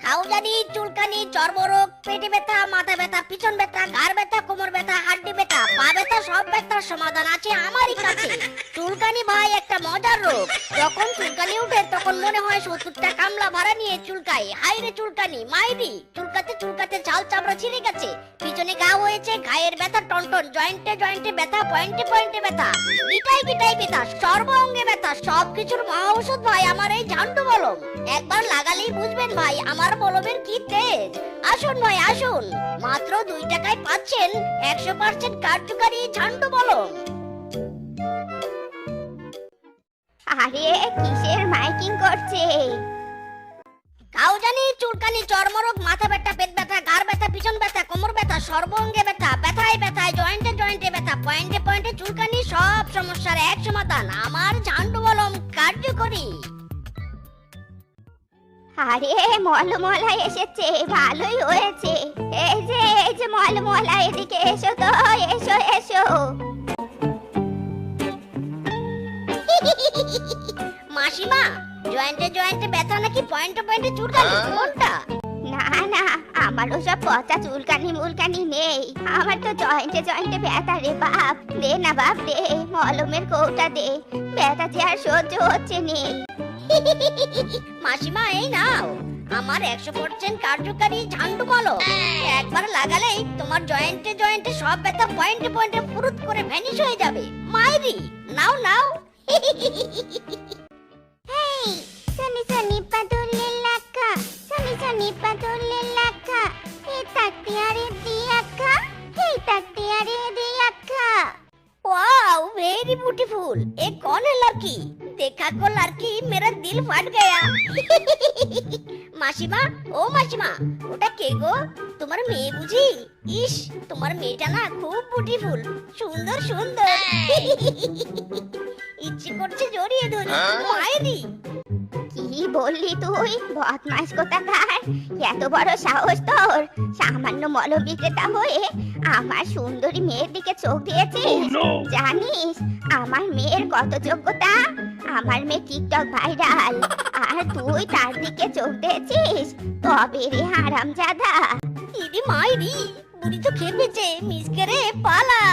হাউজানি, চুলকানি, চর্মরোগ, পেটে ব্যথা, মাথা ব্যথা, পিছন ব্যথা, ঘাড় ব্যথা, কোমর ব্যথা, হাড্ডি ব্যথা, পা ব্যথা, সব ব্যথার সমাধান আছে আমারই কাছে। চুলকানি ভাই একটা মজার রোগ। যখন চুলকানি উঠে তখন মনে হয় 70টা কামলা ভাড়া নিয়ে চুলকাই। হাইরে চুলকানি, মাইরি চুলকাতে চুলকাতে ছাল চামড়া ছিঁড়ে গেছে, পিছনে ঘা হয়েছে, গায়ের ব্যথা টনটন, জয়েন্টে জয়েন্টে ব্যথা, পয়েন্টে পয়েন্টে ব্যথা, গিটাই গিটাই ব্যথা, সর্ব অঙ্গে ব্যথা, সবকিছুর মহা ঔষধ ভাই আমার এই ঝান্ডু মলম। একবার লাগালেই বুঝবেন ভাই আমার মলমের কি তেজ। আসুন ভাই আসুন, মাত্র 2 টাকায় পাচ্ছেন 100% কার্যকারী ঝান্ডু মলম। আরে কিসের মাইকিং করছে? কাউজানি, চুলকানি, চর্মরোগ, মাথা ব্যথা, পেট ব্যথা, ঘাড় ব্যথা, পিছন ব্যথা, কোমর ব্যথা, সর্ব অঙ্গে ব্যথা, ব্যথায় ব্যথায়, জয়েন্টে জয়েন্টে ব্যথা, পয়েন্টে পয়েন্টে চুলকানি, সব সমস্যার এক সমাধান আমার ঝান্ডু মলম কার্যকরী। আরে মলমলা এসেছে, ভালোই হয়েছে। এই যে মলমলা, এদিকে এসো তো, এসো এসো। মাসিমা, জয়েন্টে জয়েন্টে ব্যথা নাকি পয়েন্টে পয়েন্টে চুলকানি, কোনটা? না না, আমার ওসব পচা চুলকানি মুলকানি নেই। আমার তো জয়েন্টে জয়েন্টে ব্যথা রে বাপ। দে না বাপ দে, মলমের কৌটা দে, ব্যথা যে আর সহ্য হচ্ছে নে। মাসিমা এই নাও আমার 100% কার্যকারী ঝান্ডু মলম। একবার লাগালেই তোমার জয়েন্টে জয়েন্টে সব ব্যথা পয়েন্টে পয়েন্টে ফুরুত করে ভ্যানিশ হয়ে যাবে। মাইরি নাও নাও। হেই, সনি সনি পাদুলে লাক্কা, সনি সনি পাদুলে লাক্কা, হে তাকতে আরে দিয়াক্কা, হে তাকতে আরে দিয়াক্কা। Wow very beautiful. ये कौन है लड़की? देखा को लड़की मेरा दिल फट गया। মাসিমা, ও মাসিমা, ওটা কে গো? তোমার মেয়ে বুঝি? ইস, তোমার মেয়েটা না খুব বিউটিফুল, সুন্দর সুন্দর। ইচ্ছে করছে জড়িয়ে ধরি। মায়েরি কি বললি তুই? বদমাস কোথাকার! এত বড় সাহস তোর! সামান্য মলম বিক্রেতা হয়ে আমার সুন্দরী মেয়ের দিকে চোখ দিয়েছিস? জানিস আমার মেয়ের কত যোগ্যতা? আমার মেয়ে টিকটক ভাইরাল, আর তুই তার দিকে চোখ দিয়েছিস? তবে রে হারামজাদা! ইদি মায়েরি, বুড়ি তো খেপেছে, মিসকে রে পালা।